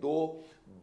2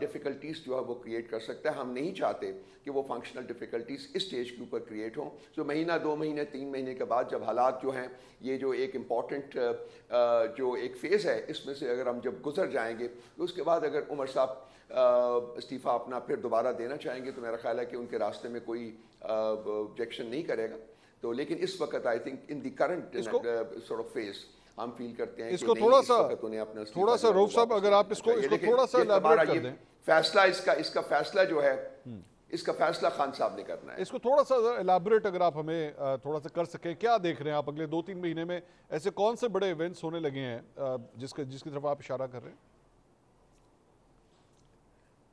difficulties جو ہے وہ کریٹ کر سکتا ہے. ہم نہیں چاہتے کہ وہ فنکشنل ڈیفیکلٹیز اس سٹیج کے اوپر کریٹ ہوں. جو مہینہ 2 مہینے 3 مہینے کے بعد جب حالات جو ہیں یہ جو ایک امپورٹنٹ جو ایک فیز ہے اس میں سے اگر ہم جب گزر جائیں گے تو اس کے بعد اگر عمر صاحب استعفیٰ اپنا پھر دوبارہ دینا چاہیں گے تو میرا خیال ہے کہ ان کے راستے میں کوئی آبجیکشن نہیں کرے گا. تو لیکن اس وقت I think in the current sort of phase ہم فیل کرتے ہیں اس کو تھوڑا سا روف صاحب اگر آپ اس کو تھوڑا سا الیبوریٹ کر دیں. فیصلہ اس کا فیصلہ جو ہے اس کا فیصلہ خان صاحب نے کرنا ہے. اس کو تھوڑا سا الیبوریٹ اگر آپ ہمیں تھوڑا سا کر سکیں, کیا دیکھ رہے ہیں آپ اگلے 2-3 مہینے میں ایسے کون سے بڑے ایونٹس ہونے لگے ہیں جس کی طرف آپ اشارہ کر رہے ہیں؟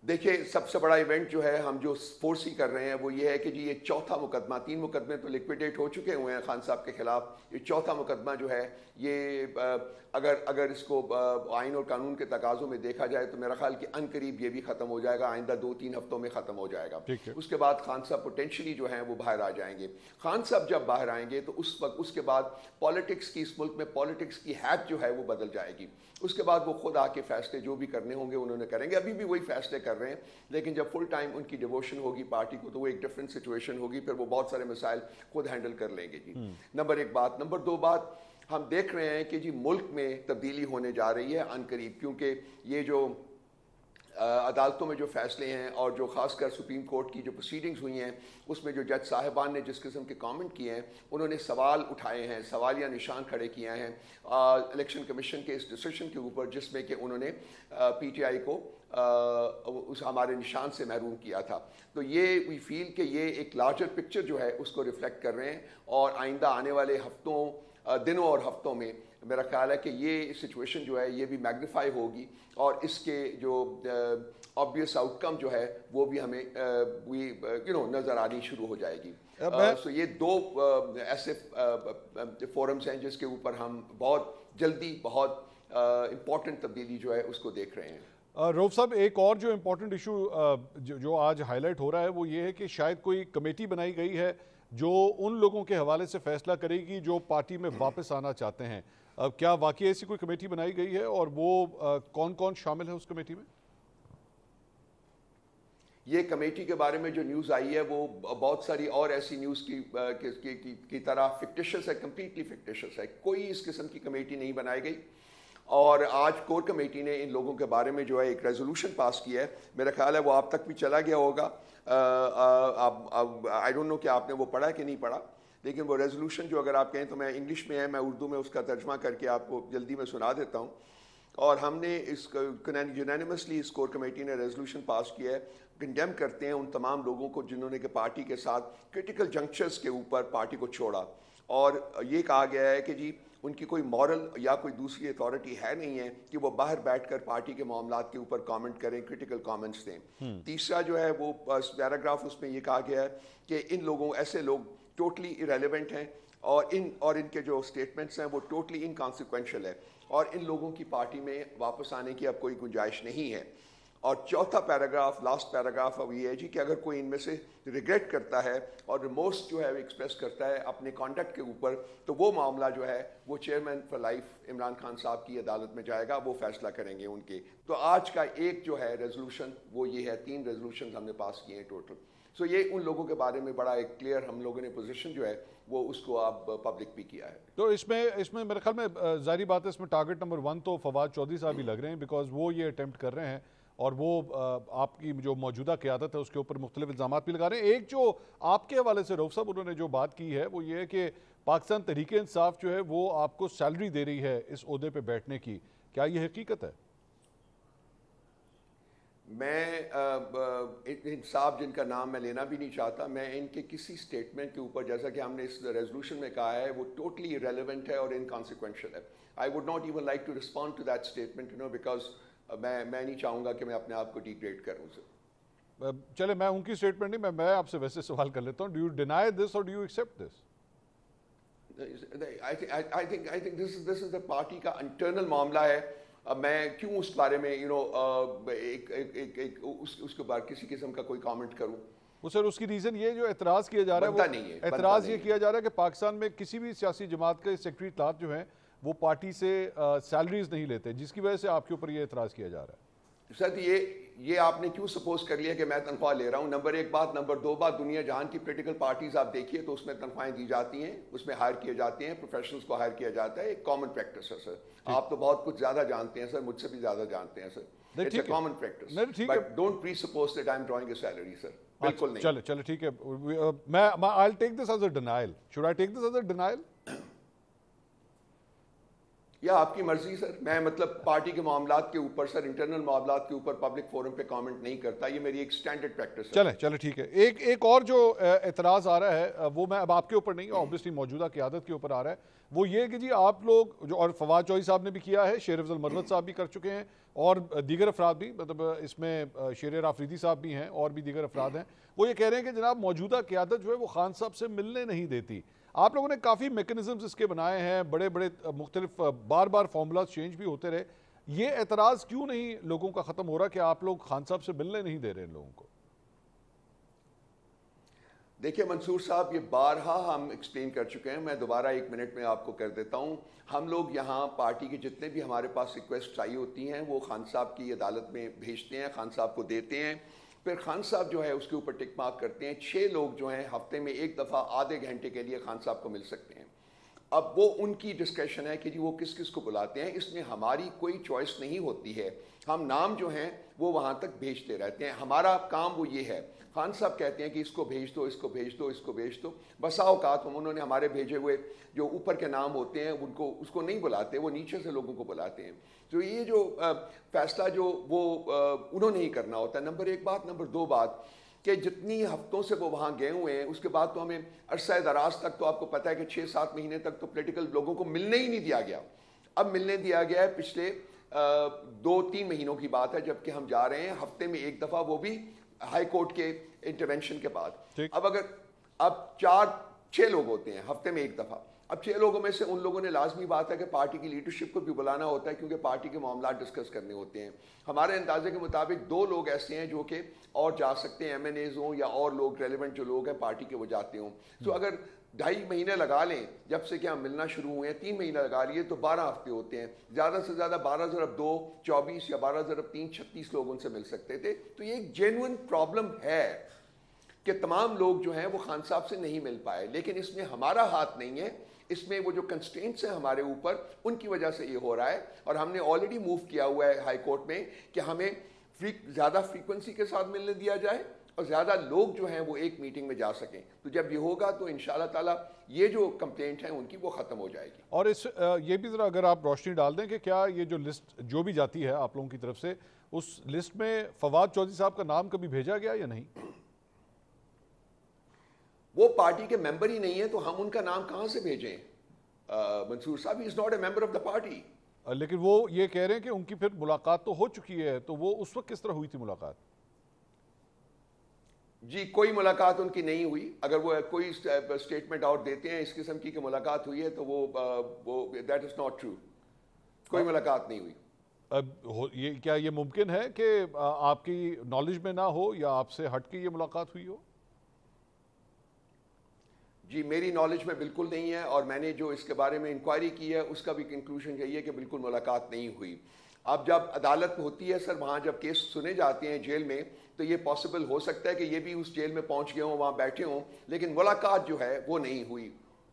دیکھیے سب سے بڑا ایونٹ جو ہے ہم جو فورسی کر رہے ہیں وہ یہ ہے کہ جی یہ چوتھا مقدمہ, 3 مقدمے تو لیکویڈیٹ ہو چکے ہوئے ہیں خان صاحب کے خلاف, یہ چوتھا مقدمہ جو ہے یہ اگر اس کو آئین اور قانون کے تقاضوں میں دیکھا جائے تو میرا خیال کہ ان قریب یہ بھی ختم ہو جائے گا, آئندہ 2-3 ہفتوں میں ختم ہو جائے گا. اس کے بعد خان صاحب پوٹینشلی جو ہیں وہ باہر آ جائیں گے. خان صاحب جب باہر آئیں گے تو اس وقت اس کے بعد پالیٹکس کی اس ملک میں پالیٹکس کی ہیپ جو ہے وہ بدل جائے گی. اس کے بعد وہ خود آ کے فیصلے جو بھی کرنے ہوں گے انہوں نے کریں گے. ابھی بھی وہی فیصلے کر رہے ہیں لیکن جب فل ٹائم ان کی ڈیووشن ہوگی پارٹی کو تو وہ ایک ڈفرینٹ سچویشن ہوگی, پھر وہ بہت سارے مسائل خود ہینڈل کر لیں گے. جی نمبر 1 بات. نمبر 2 بات, ہم دیکھ رہے ہیں کہ جی ملک میں تبدیلی ہونے جا رہی ہے ان قریب, کیونکہ یہ جو عدالتوں میں جو فیصلے ہیں اور جو خاص کر سپریم کورٹ کی جو پروسیڈنگز ہوئی ہیں اس میں جو جج صاحبان نے جس قسم کے کامنٹ کیے ہیں انہوں نے سوال اٹھائے ہیں, سوالیہ نشان کھڑے کیے ہیں الیکشن کمیشن کے اس ڈیسیشن کے اوپر جس میں کہ انہوں نے پی ٹی آئی کو اس ہمارے نشان سے محروم کیا تھا. تو یہ وی فیل کہ یہ ایک لارجر پکچر جو ہے اس کو ریفلیکٹ کر رہے ہیں اور آئندہ آنے والے دنوں اور ہفتوں میں میرا خیال ہے کہ یہ سچویشن جو ہے یہ بھی میگنیفائی ہوگی اور اس کے جو آبویس آؤٹ کم جو ہے وہ بھی ہمیں نظر آنی شروع ہو جائے گی. سو یہ 2 ایسے فورمز ہیں جس کے اوپر ہم بہت جلدی بہت امپورٹنٹ تبدیلی جو ہے اس کو دیکھ رہے ہیں. روف صاحب ایک اور جو امپورٹنٹ ایشو جو آج ہائی لائٹ ہو رہا ہے وہ یہ ہے کہ شاید کوئی کمیٹی بنائی گئی ہے جو ان لوگوں کے حوالے سے فیصلہ کرے گی جو پارٹی میں واپس آنا چاہتے ہیں. کیا واقعی ایسی کوئی کمیٹی بنائی گئی ہے اور وہ کون کون شامل ہے اس کمیٹی میں؟ یہ کمیٹی کے بارے میں جو نیوز آئی ہے وہ بہت ساری اور ایسی نیوز کی طرح فکٹیشس ہے, کمپلیٹلی فکٹیشس ہے. کوئی اس قسم کی کمیٹی نہیں بنائی گئی اور آج کور کمیٹی نے ان لوگوں کے بارے میں جو ہے ایک ریزولوشن پاس کیا ہے. میرا خیال ہے وہ آپ تک بھی چلا گیا ہوگا. آئی ڈونٹ نو کہ آپ نے وہ پڑھا کہ نہیں پڑھا, لیکن وہ ریزولوشن جو اگر آپ کہیں تو میں انگلش میں ہے, میں اردو میں اس کا ترجمہ کر کے آپ کو جلدی میں سنا دیتا ہوں. اور ہم نے اس یونینیمسلی اس کور کمیٹی نے ریزولوشن پاس کیا ہے, کنڈیم کرتے ہیں ان تمام لوگوں کو جنہوں نے کہ پارٹی کے ساتھ کرٹیکل جنکچرز کے اوپر پارٹی کو چھوڑا اور یہ کہا گیا ہے کہ جی ان کی کوئی مورل یا کوئی دوسری اتھارٹی ہے نہیں ہے کہ وہ باہر بیٹھ کر پارٹی کے معاملات کے اوپر کامنٹ کریں, کرٹیکل کامنٹس دیں. تیسرا جو ہے وہ پیراگراف اس میں یہ کہا گیا ہے کہ ان لوگوں ایسے لوگ ٹوٹلی ایریلیونٹ ہیں اور ان کے جو سٹیٹمنٹس ہیں وہ ٹوٹلی انکانسیکوینشل ہے اور ان لوگوں کی پارٹی میں واپس آنے کی اب کوئی گنجائش نہیں ہے. اور چوتھا پیراگراف, لاسٹ پیراگراف اب یہ ہے جی کہ اگر کوئی ان میں سے ریگریٹ کرتا ہے اور ریمورس جو ہے وہ ایکسپریس کرتا ہے اپنے کانڈکٹ کے اوپر تو وہ معاملہ جو ہے وہ chairman for life Imran Khan صاحب کی عدالت میں جائے گا, وہ فیصلہ کریں گے ان کے. تو آج کا ایک جو ہے ریزولوشن وہ یہ ہے, 3 ریزولوشن ہم نے پاس کیے ہیں ٹوٹل. سو یہ ان لوگوں کے بارے میں بڑا ایک کلیئر ہم لوگوں نے پوزیشن جو ہے وہ اس کو اب پبلک بھی کیا ہے. تو اس میں میرے خیال میں ظاہری بات ہے اس میں ٹارگٹ نمبر 1 تو فواد چودھری صاحب ہی لگ رہے ہیں, بیکاز وہ یہ اٹیمپٹ کر رہے ہیں اور وہ آپ کی جو موجودہ قیادت ہے اس کے اوپر مختلف الزامات بھی لگا رہے ہیں. ایک جو آپ کے حوالے سے روف صاحب انہوں نے جو بات کی ہے وہ یہ ہے کہ پاکستان تحریک انصاف جو ہے وہ آپ کو سیلری دے رہی ہے اس عہدے پہ بیٹھنے کی, کیا یہ حقیقت ہے؟ میں انصاف جن کا نام میں لینا بھی نہیں چاہتا, میں ان کے کسی سٹیٹمنٹ کے اوپر جیسا کہ ہم نے اس ریزولوشن میں کہا ہے وہ ٹوٹلی ریلیونٹ ہے اور انکانسیکوینشل ہے. I would not even like to respond to that statement because میں نہیں چاہوں گا کہ میں اپنے آپ کو ڈیگریڈ کروں. چلے میں ان کی اسٹیٹمنٹ نہیں, میں آپ سے ویسے سوال کر لیتا ہوں, ڈو یو ڈینائی دس اور do you accept this? I think this is the party کا انٹرنل معاملہ ہے. میں کیوں اس بارے میں اس کے بعد کسی قسم کا کوئی کامنٹ کروں؟ وہ سر اس کی ریزن یہ جو اعتراض کیا جا رہا ہے اعتراض یہ کیا جا رہا ہے کہ پاکستان میں کسی بھی سیاسی جماعت کے سیکرٹری اطلاعات جو ہیں وہ پارٹی سے سیلریز نہیں لیتے, جس کی وجہ سے آپ کے اوپر یہ اعتراض کیا جا رہا ہے. سر یہ آپ نے کیوں سپوز کر لیا کہ میں تنخواہ لے رہا ہوں؟ نمبر ایک بات. نمبر دو بات, دنیا جہان کی پولیٹیکل پارٹیز آپ دیکھیے تو اس میں تنخواہیں دی جاتی ہیں, اس میں ہائر کیے جاتے ہیں, پروفیشنلز کو ہائر کیا جاتا ہے. ایک کامن پریکٹس ہے سر. آپ تو بہت کچھ زیادہ جانتے ہیں سر, مجھ سے بھی زیادہ جانتے ہیں سر. It's a common practice. But don't presuppose that I'm drawing a salary, sir. بالکل نہیں. چلے ٹھیک ہے. I'll take this as a denial. Should I take this as a denial? یا آپ کی مرضی سر. میں مطلب پارٹی کے معاملات کے اوپر سر, انٹرنل معاملات کے اوپر پبلک فورم پہ کامنٹ نہیں کرتا. یہ میری ایک سٹینڈرڈ پریکٹس ہے. چلے ٹھیک ہے. ایک اور جو اعتراض آ رہا ہے وہ میں اب آپ کے اوپر نہیں, obviously موجودہ قیادت کے اوپر آ رہا ہے, وہ یہ کہ جی آپ لوگ جو, اور فواد چودھری صاحب نے بھی کیا ہے, شیر افضل مروت صاحب بھی کر چکے ہیں, اور دیگر افراد بھی, مطلب اس میں شیر رافریدی صاحب بھی ہیں اور بھی دیگر افراد ہیں, وہ یہ کہہ رہے ہیں کہ جناب موجودہ قیادت جو ہے وہ خان صاحب سے ملنے نہیں دیتی. آپ لوگوں نے کافی میکنزمز اس کے بنائے ہیں, بڑے مختلف بار فارمولاز چینج بھی ہوتے رہے. یہ اعتراض کیوں نہیں لوگوں کا ختم ہو رہا کہ آپ لوگ خان صاحب سے ملنے نہیں دے رہے ان لوگوں کو؟ دیکھیں منصور صاحب, یہ بارہا ہم ایکسپلین کر چکے ہیں, میں دوبارہ 1 منٹ میں آپ کو کر دیتا ہوں. ہم لوگ یہاں پارٹی کے جتنے بھی ہمارے پاس ریکویسٹ آئی ہوتی ہیں وہ خان صاحب کی عدالت میں بھیجتے ہیں, خان صاحب کو دیتے ہیں, پھر خان صاحب جو ہے اس کے اوپر ٹک مارک کرتے ہیں. 6 لوگ جو ہیں ہفتے میں ایک دفعہ آدھے گھنٹے کے لیے خان صاحب کو مل سکتے ہیں. اب وہ ان کی ڈسکریشن ہے کہ جی وہ کس کس کو بلاتے ہیں, اس میں ہماری کوئی چوائس نہیں ہوتی ہے. ہم نام جو ہیں وہ وہاں تک بھیجتے رہتے ہیں. ہمارا کام وہ یہ ہے, خان صاحب کہتے ہیں کہ اس کو بھیج دو, اس کو بھیج دو, اس کو بھیج دو. بسا اوقات انہوں نے ہمارے بھیجے ہوئے جو اوپر کے نام ہوتے ہیں اس کو نہیں بلاتے, وہ نیچے سے لوگوں کو بلاتے ہیں. تو یہ جو فیصلہ جو وہ انہوں نے ہی کرنا ہوتا ہے. نمبر ایک بات. نمبر دو بات کہ جتنی ہفتوں سے وہ وہاں گئے ہوئے ہیں, اس کے بعد تو ہمیں عرصہ دراز تک, تو آپ کو پتہ ہے کہ 6-7 مہینے تک تو پولیٹیکل لوگوں کو ملنے ہی نہیں دیا گیا. اب ملنے دیا گیا ہے پچھلے 2-3 مہینوں کی بات ہے, جبکہ ہم جا رہے ہیں ہفتے میں ایک دفعہ, وہ بھی ہائی کورٹ کے انٹرونشن کے بعد. اب 4-6 لوگ ہوتے ہیں ہفتے میں ایک دفعہ. اب 6 لوگوں میں سے ان لوگوں نے لازمی بات ہے کہ پارٹی کی لیڈرشپ کو بھی بلانا ہوتا ہے, کیونکہ پارٹی کے معاملات ڈسکس کرنے ہوتے ہیں. ہمارے اندازے کے مطابق 2 لوگ ایسے ہیں جو کہ اور جا سکتے ہیں, ایم این ایز ہوں یا اور لوگ ریلیونٹ جو لوگ ہیں پارٹی کے وہ جاتے ہوں. تو اگر 2.5 مہینے لگا لیں جب سے کہ ہم ملنا شروع ہوئے ہیں, 3 مہینے لگا لیے تو 12 ہفتے ہوتے ہیں. زیادہ سے زیادہ 12 ضرب 2 24 یا 12 ضرب 3 36 لوگ ان سے مل سکتے تھے. تو یہ ایک جینوئن پرابلم ہے کہ تمام لوگ جو ہیں وہ خان صاحب سے نہیں مل پائے. لیکن اس میں ہمارا ہاتھ نہیں ہے, اس میں وہ جو کنسٹرینٹس ہیں ہمارے اوپر ان کی وجہ سے یہ ہو رہا ہے. اور ہم نے آلریڈی موو کیا ہوا ہے ہائی کورٹ میں کہ ہمیں زیادہ فریکوینسی کے ساتھ ملنے دیا جائے اور زیادہ لوگ جو ہیں وہ ایک میٹنگ میں جا سکیں. تو جب یہ ہوگا تو انشاءاللہ تعالیٰ یہ جو کمپلینٹ ہیں ان کی وہ ختم ہو جائے گی. اور اس یہ بھی ذرا اگر آپ روشنی ڈال دیں کہ کیا یہ جو لسٹ جو بھی جاتی ہے آپ لوگوں کی طرف سے, اس لسٹ میں فواد چودھری صاحب کا نام کبھی بھیجا گیا یا نہیں؟ وہ پارٹی کے ممبر ہی نہیں ہے تو ہم ان کا نام کہاں سے بھیجیں منصور صاحب؟ He is not a member of the party. لیکن وہ یہ کہہ رہے ہیں کہ ان کی پھر ملاقات تو ہو چکی ہے, تو وہ اس وقت کس طرح ہوئی تھی ملاقات؟ جی کوئی ملاقات ان کی نہیں ہوئی. اگر وہ کوئی اسٹیٹمنٹ آؤٹ دیتے ہیں اس قسم کی کہ ملاقات ہوئی ہے تو وہ دیٹ از ناٹ ٹرو. کوئی ملاقات نہیں ہوئی. یہ کیا یہ ممکن ہے کہ آپ کی نالج میں نہ ہو یا آپ سے ہٹ کے یہ ملاقات ہوئی ہو؟ جی میری نالج میں بالکل نہیں ہے, اور میں نے جو اس کے بارے میں انکوائری کی ہے اس کا بھی کنکلوژن یہی ہے کہ بالکل ملاقات نہیں ہوئی. اب جب عدالت ہوتی ہے سر, وہاں جب کیس سنے جاتے ہیں جیل میں, تو یہ پاسبل ہو سکتا ہے کہ یہ بھی اس جیل میں پہنچ گئے ہوں, وہاں بیٹھے ہوں, لیکن ملاقات جو ہے وہ نہیں ہوئی.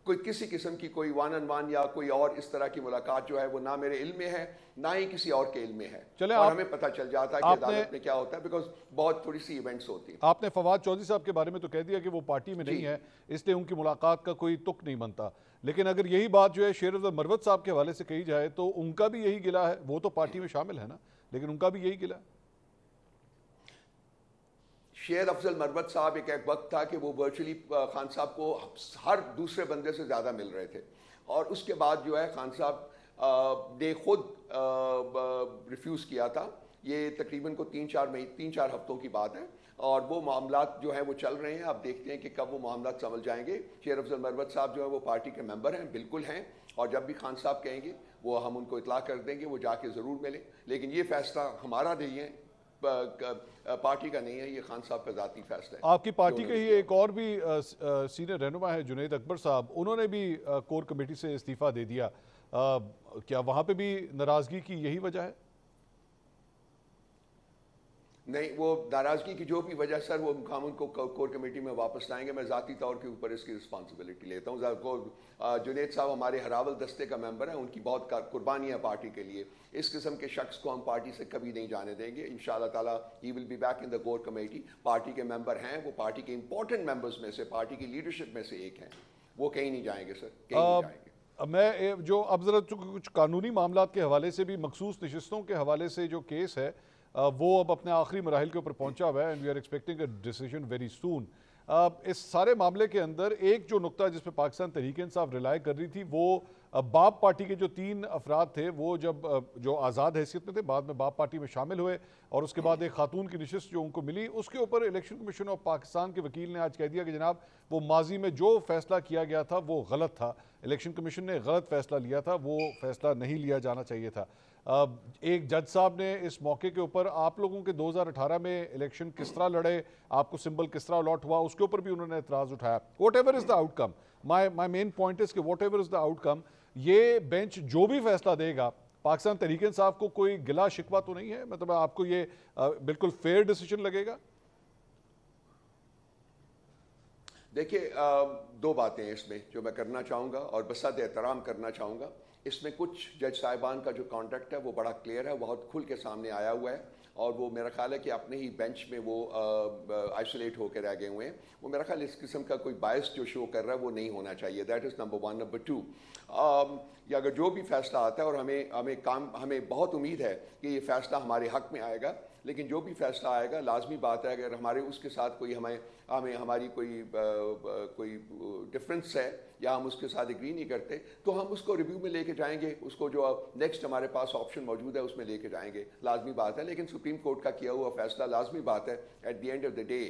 کوئی کسی قسم کی کوئی 1-on-1 یا کوئی اور اس طرح کی ملاقات جو ہے وہ نہ میرے علم میں ہے نہ ہی کسی اور کے علم میں ہے. اور ہمیں پتہ چل جاتا ہے کہ عدالت میں کیا ہوتا ہے, بیکاز بہت تھوڑی سی ایونٹس ہوتی ہیں. آپ نے فواد چودھری صاحب کے بارے میں تو کہہ دیا کہ وہ پارٹی میں نہیں ہے, اس لیے ان کی ملاقات کا کوئی تک نہیں بنتا. لیکن اگر یہی بات جو ہے شیر افضل مروت صاحب کے حوالے سے کہی جائے تو ان کا بھی یہی گلہ ہے. وہ تو پارٹی میں شامل ہے نا, لیکن ان کا بھی یہی گلہ ہے. شیر افضل مروت صاحب ایک وقت تھا کہ وہ ورچولی خان صاحب کو ہر دوسرے بندے سے زیادہ مل رہے تھے, اور اس کے بعد جو ہے خان صاحب نے خود ریفیوز کیا تھا. یہ تقریباً کو 3-4 ہفتوں کی بات ہے, اور وہ معاملات جو ہیں وہ چل رہے ہیں. آپ دیکھتے ہیں کہ کب وہ معاملات سمجھ جائیں گے. شیر افضل مروت صاحب جو ہے وہ پارٹی کے ممبر ہیں, بالکل ہیں, اور جب بھی خان صاحب کہیں گے وہ ہم ان کو اطلاع کر دیں گے, وہ جا کے ضرور ملیں. لیکن یہ فیصلہ ہمارا نہیں ہے, پارٹی کا نہیں ہے, یہ خان صاحب کا ذاتی فیصلہ ہے. آپ کی پارٹی کے ہی ایک اور بھی سینئر رہنما ہے جنید اکبر صاحب, انہوں نے بھی کور کمیٹی سے استعفیٰ دے دیا. کیا وہاں پہ بھی ناراضگی کی یہی وجہ ہے؟ نہیں، وہ ناراضگی کی جو بھی وجہ سر، وہ ہم ان کو کور کمیٹی میں واپس لائیں گے. میں ذاتی طور کے اوپر اس کی رسپانسبلٹی لیتا ہوں. جنید صاحب ہمارے ہراول دستے کا ممبر ہیں، ان کی بہت قربانی ہے پارٹی کے لیے. اس قسم کے شخص کو ہم پارٹی سے کبھی نہیں جانے دیں گے. انشاءاللہ تعالیٰ he will be back in the core committee. Party کے ممبر ہیں، وہ پارٹی کے امپورٹنٹ ممبرز میں سے، پارٹی کی لیڈرشپ میں سے ایک ہیں. وہ کہیں نہیں جائیں گے سر، کہیں نہیں جائیں گے. میں جو اب ذرا کچھ قانونی معاملات کے حوالے سے بھی، مخصوص نشستوں کے حوالے سے جو کیس ہے وہ اب اپنے آخری مراحل کے اوپر پہنچا ہوا ہے and we are expecting a decision very soon. اس سارے معاملے کے اندر ایک جو نقطہ جس پہ پاکستان تحریک انصاف ریلائی کر رہی تھی، وہ باپ پارٹی کے جو 3 افراد تھے، وہ جب جو آزاد حیثیت میں تھے، بعد میں باپ پارٹی میں شامل ہوئے اور اس کے بعد ایک خاتون کی نشست جو ان کو ملی، اس کے اوپر الیکشن کمیشن آف پاکستان کے وکیل نے آج کہہ دیا کہ جناب وہ ماضی میں جو فیصلہ کیا گیا تھا وہ غلط تھا. الیکشن کمیشن نے غلط فیصلہ لیا تھا، وہ فیصلہ نہیں لیا جانا چاہیے تھا. ایک جج صاحب نے اس موقع کے اوپر آپ لوگوں کے 2018 میں الیکشن کس طرح لڑے، آپ کو سمبل کس طرح الاٹ ہوا، اس کے اوپر بھی انہوں نے اعتراض اٹھایا. Whatever is the outcome, my main point is کہ whatever is the outcome, یہ بینچ جو بھی فیصلہ دے گا، پاکستان تحریک انصاف کو کوئی گلا شکوہ تو نہیں ہے؟ مطلب آپ کو یہ بالکل فیئر ڈیسیژن لگے گا؟ دیکھیے، 2 باتیں اس میں جو میں کرنا چاہوں گا اور بصد احترام کرنا چاہوں گا. اس میں کچھ جج صاحبان کا جو کانٹیکٹ ہے وہ بڑا کلیئر ہے، بہت کھل کے سامنے آیا ہوا ہے، اور وہ میرا خیال ہے کہ اپنے ہی بینچ میں وہ آئسولیٹ ہو کے رہ گئے ہوئے ہیں. وہ میرا خیال اس قسم کا کوئی باعث جو شو کر رہا ہے وہ نہیں ہونا چاہیے. That is number 1. نمبر 2، یا اگر جو بھی فیصلہ آتا ہے، اور ہمیں بہت امید ہے کہ یہ فیصلہ ہمارے حق میں آئے گا، لیکن جو بھی فیصلہ آئے گا لازمی بات ہے اگر ہمارے اس کے ساتھ کوئی ہماری کوئی ڈفرینس ہے یا ہم اس کے ساتھ ایگری نہیں کرتے، تو ہم اس کو ریویو میں لے کے جائیں گے. اس کو جو نیکسٹ ہمارے پاس آپشن موجود ہے اس میں لے کے جائیں گے، لازمی بات ہے. لیکن سپریم کورٹ کا کیا ہوا فیصلہ لازمی بات ہے at the end of the day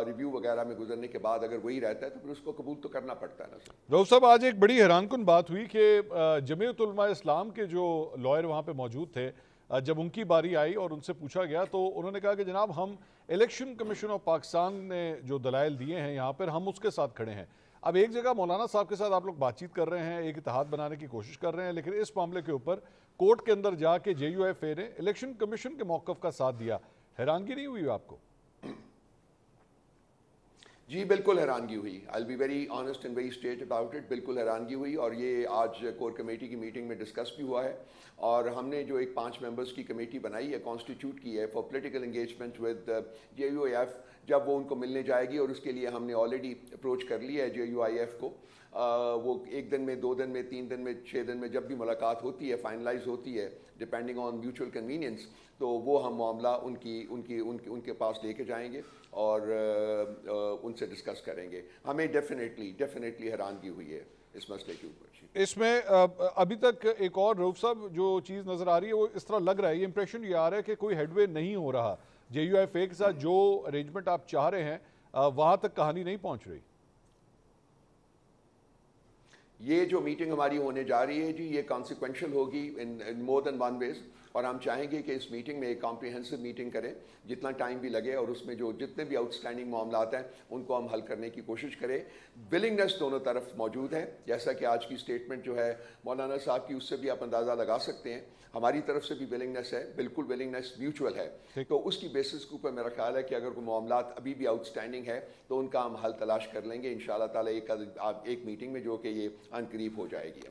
review وغیرہ میں گزرنے کے بعد اگر وہی رہتا ہے تو پھر اس کو قبول تو کرنا پڑتا ہے نا سر. رؤوف صاحب، آج ایک بڑی حیران کن بات ہوئی کہ جمعیت علماء اسلام کے جو لائر وہاں پہ موجود تھے، جب ان کی باری آئی اور ان سے پوچھا گیا تو انہوں نے کہا کہ جناب ہم الیکشن کمیشن آف پاکستان نے جو دلائل دیے ہیں یہاں پر، ہم اس کے ساتھ کھڑے ہیں. اب ایک جگہ مولانا صاحب کے ساتھ آپ لوگ بات چیت کر رہے ہیں، ایک اتحاد بنانے کی کوشش کر رہے ہیں، لیکن اس معاملے کے اوپر کورٹ کے اندر جا کے JUIFA نے الیکشن کمیشن کے موقف کا ساتھ دیا. حیرانگی نہیں ہوئی آپ کو؟ جی بالکل حیرانگی ہوئی. I'll be very honest and very straight about it. بالکل حیرانگی ہوئی، اور یہ آج کور کمیٹی کی میٹنگ میں ڈسکس بھی ہوا ہے. اور ہم نے جو ایک 5 ممبرز کی کمیٹی بنائی ہے، کانسٹیٹیوٹ کی ہے for political engagement with JUIF، جب وہ ان کو ملنے جائے گی، اور اس کے لیے ہم نے آلریڈی اپروچ کر لی ہے JUIF کو. وہ 1 دن میں، 2 دن میں، 3 دن میں، 6 دن میں جب بھی ملاقات ہوتی ہے، فائنلائز ہوتی ہے ڈپینڈنگ آن میوچل کنوینئنس، تو وہ ہم معاملہ ان کے پاس لے کے جائیں گے اور ان سے ڈسکس کریں گے. ہمیں ڈیفینیٹلی حیرانگی ہوئی ہے اس مسئلے کے اوپر. اس میں ابھی تک ایک اور رؤوف صاحب جو چیز نظر آ رہی ہے، وہ اس طرح لگ رہا ہے، یہ امپریشن یہ آ رہا ہے کہ کوئی ہیڈ وے نہیں ہو رہا. JUIFA کے ساتھ جو ارینجمنٹ آپ چاہ رہے ہیں وہاں تک کہانی نہیں پہنچ رہی. یہ جو میٹنگ ہماری ہونے جا رہی ہے جی، یہ کانسیکوینشل ہوگی ان مور دین 1 ویز، اور ہم چاہیں گے کہ اس میٹنگ میں ایک کمپریہنسو میٹنگ کریں، جتنا ٹائم بھی لگے، اور اس میں جو جتنے بھی آؤٹ اسٹینڈنگ معاملات ہیں ان کو ہم حل کرنے کی کوشش کریں. ولنگنس دونوں طرف موجود ہے، جیسا کہ آج کی اسٹیٹمنٹ جو ہے مولانا صاحب کی، اس سے بھی آپ اندازہ لگا سکتے ہیں. ہماری طرف سے بھی ولنگنس ہے، بالکل ولنگنس میوچول ہے. تو اس کی بیسس کے اوپر میرا خیال ہے کہ اگر کوئی معاملات ابھی بھی آؤٹ اسٹینڈنگ ہے تو ان کا ہم حل تلاش کر لیں گے انشاءاللہ تعالیٰ ایک میٹنگ میں، جو کہ یہ ان قریب ہو جائے گی.